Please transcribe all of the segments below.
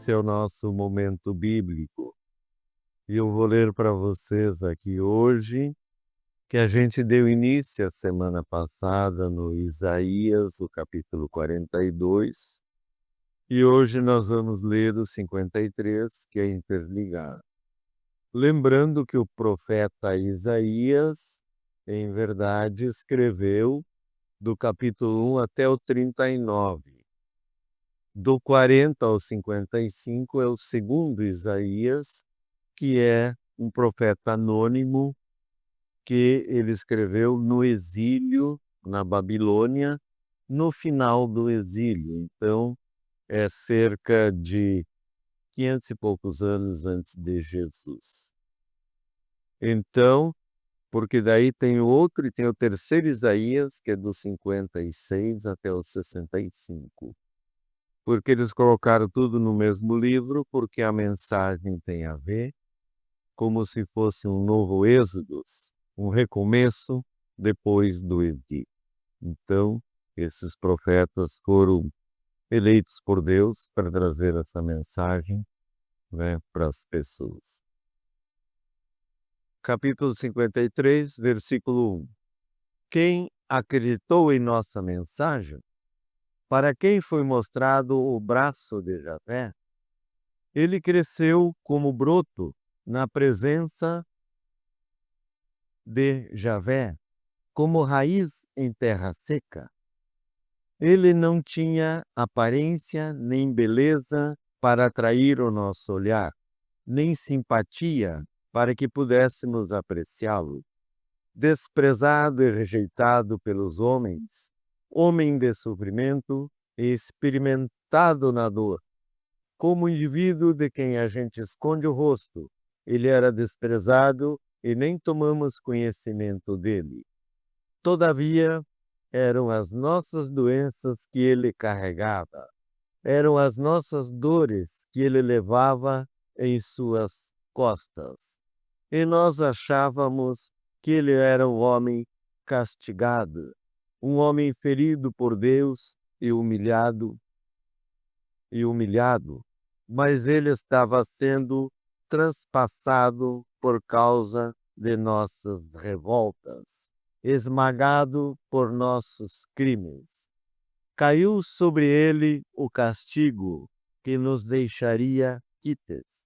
Esse é o nosso momento bíblico. E eu vou ler para vocês aqui hoje, que a gente deu início a semana passada no Isaías, o capítulo 42, e hoje nós vamos ler o 53, que é interligado. Lembrando que o profeta Isaías, em verdade, escreveu do capítulo 1 até o 39. Do 40 ao 55 é o segundo Isaías, que é um profeta anônimo que ele escreveu no exílio, na Babilônia, no final do exílio. Então, é cerca de 500 e poucos anos antes de Jesus. Então, porque daí tem outro, e tem o terceiro Isaías, que é do 56 até o 65. Porque eles colocaram tudo no mesmo livro, porque a mensagem tem a ver, como se fosse um novo êxodo, um recomeço depois do exílio. Então, esses profetas foram eleitos por Deus para trazer essa mensagem, para as pessoas. Capítulo 53, versículo 1. Quem acreditou em nossa mensagem? Para quem foi mostrado o braço de Javé? Ele cresceu como broto na presença de Javé, como raiz em terra seca. Ele não tinha aparência nem beleza para atrair o nosso olhar, nem simpatia para que pudéssemos apreciá-lo. Desprezado e rejeitado pelos homens, homem de sofrimento e experimentado na dor. Como indivíduo de quem a gente esconde o rosto, ele era desprezado e nem tomamos conhecimento dele. Todavia, eram as nossas doenças que ele carregava, eram as nossas dores que ele levava em suas costas. E nós achávamos que ele era um homem castigado, um homem ferido por Deus e humilhado, mas ele estava sendo transpassado por causa de nossas revoltas, esmagado por nossos crimes. Caiu sobre ele o castigo que nos deixaria quites,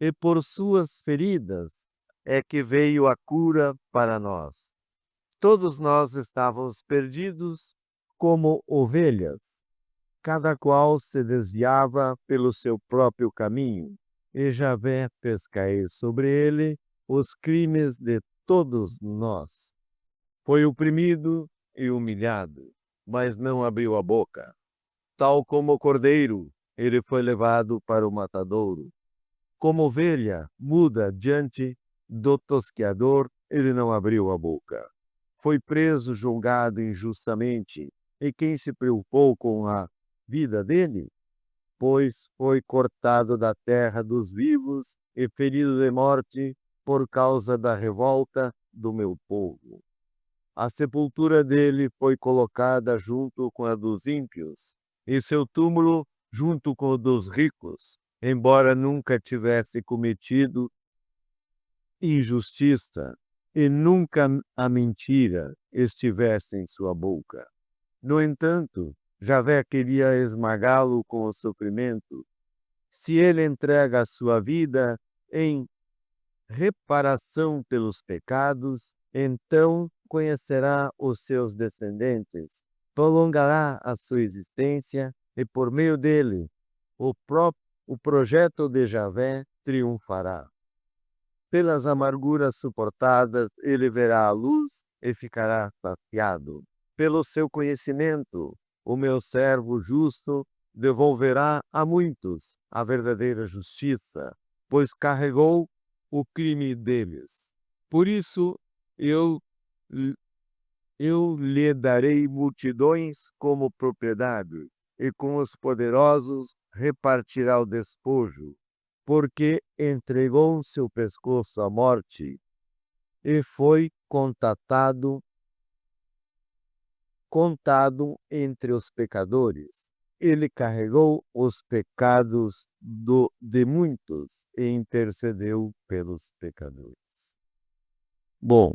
e por suas feridas é que veio a cura para nós. Todos nós estávamos perdidos como ovelhas, cada qual se desviava pelo seu próprio caminho, e Javé fez cair sobre ele os crimes de todos nós. Foi oprimido e humilhado, mas não abriu a boca. Tal como o cordeiro, ele foi levado para o matadouro. Como ovelha muda diante do tosqueador, ele não abriu a boca. Foi preso, julgado injustamente, e quem se preocupou com a vida dele? Pois foi cortado da terra dos vivos e ferido de morte por causa da revolta do meu povo. A sepultura dele foi colocada junto com a dos ímpios, e seu túmulo junto com o dos ricos, embora nunca tivesse cometido injustiça e nunca a mentira estivesse em sua boca. No entanto, Javé queria esmagá-lo com o sofrimento. Se ele entrega a sua vida em reparação pelos pecados, então conhecerá os seus descendentes, prolongará a sua existência e por meio dele o projeto de Javé triunfará. Pelas amarguras suportadas, ele verá a luz e ficará saciado. Pelo seu conhecimento, o meu servo justo devolverá a muitos a verdadeira justiça, pois carregou o crime deles. Por isso, eu lhe darei multidões como propriedade, e com os poderosos repartirá o despojo, porque entregou seu pescoço à morte e foi contado entre os pecadores. ele carregou os pecados de muitos e intercedeu pelos pecadores. Bom,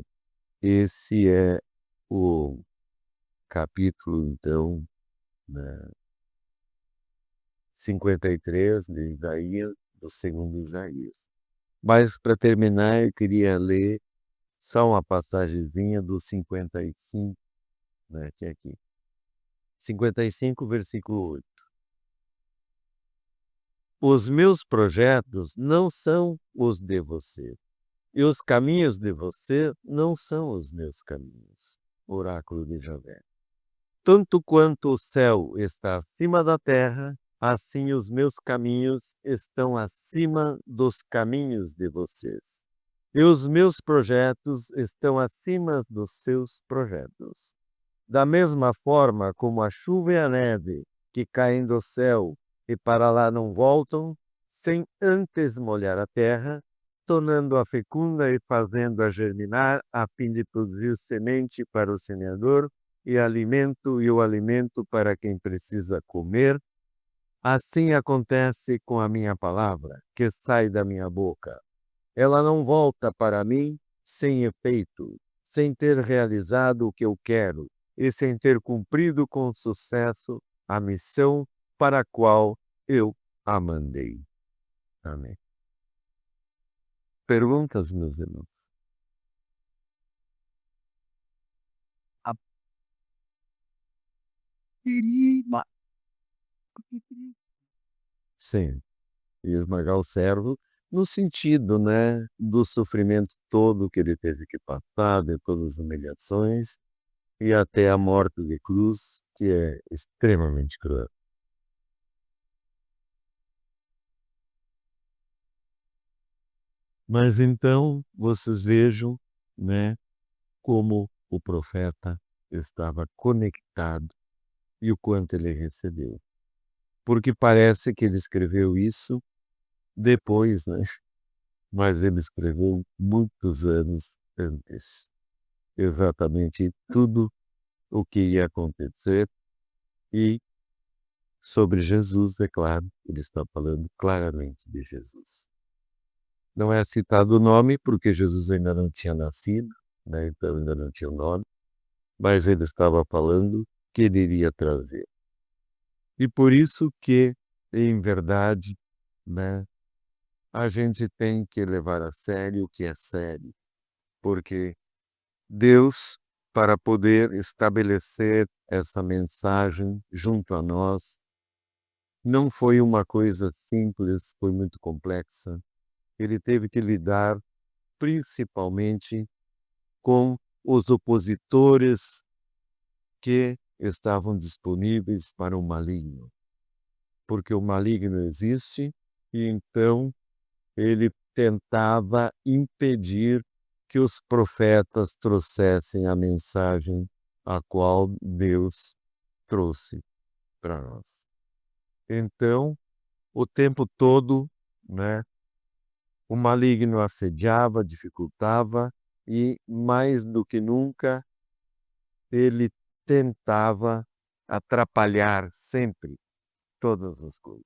esse é o capítulo, então, né, 53 de Isaías, do segundo Isaías. Mas, para terminar, eu queria ler só uma passagemzinha do 55, né, que é aqui. 55, versículo 8. Os meus projetos não são os de você, e os caminhos de você não são os meus caminhos. Oráculo de Javé. Tanto quanto o céu está acima da terra, assim os meus caminhos estão acima dos caminhos de vocês. E os meus projetos estão acima dos seus projetos. Da mesma forma como a chuva e a neve que caem do céu e para lá não voltam, sem antes molhar a terra, tornando-a fecunda e fazendo-a germinar, a fim de produzir semente para o semeador e o alimento para quem precisa comer, assim acontece com a minha palavra, que sai da minha boca. Ela não volta para mim sem efeito, sem ter realizado o que eu quero e sem ter cumprido com sucesso a missão para a qual eu a mandei. Amém. Perguntas, meus irmãos? A periba. Sim, e esmagar o servo no sentido, né, do sofrimento todo que ele teve que passar, de todas as humilhações e até a morte de cruz, que é extremamente cruel. Mas então vocês vejam, né, como o profeta estava conectado e o quanto ele recebeu. Porque parece que ele escreveu isso depois, né? Mas ele escreveu muitos anos antes. Exatamente tudo o que ia acontecer e sobre Jesus, é claro, ele está falando claramente de Jesus. Não é citado o nome porque Jesus ainda não tinha nascido, né? Então ainda não tinha o nome, mas ele estava falando que ele iria trazer. E por isso que, em verdade, né, a gente tem que levar a sério o que é sério, porque Deus, para poder estabelecer essa mensagem junto a nós, não foi uma coisa simples, foi muito complexa. Ele teve que lidar principalmente com os opositores que estavam disponíveis para o maligno, porque o maligno existe e então ele tentava impedir que os profetas trouxessem a mensagem a qual Deus trouxe para nós. Então, o tempo todo, né, o maligno assediava, dificultava e, mais do que nunca, ele tentava atrapalhar sempre todas as coisas.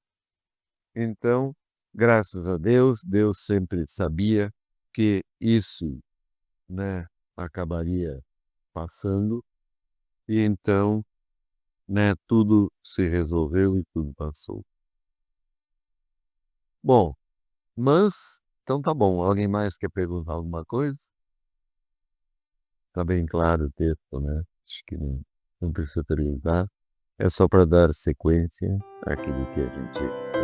Então, graças a Deus, Deus sempre sabia que isso, né, acabaria passando e então, né, tudo se resolveu e tudo passou. Bom, mas então tá bom. Alguém mais quer perguntar alguma coisa? Tá bem claro o texto, né? Acho que não precisa perguntar. É só para dar sequência àquilo que a gente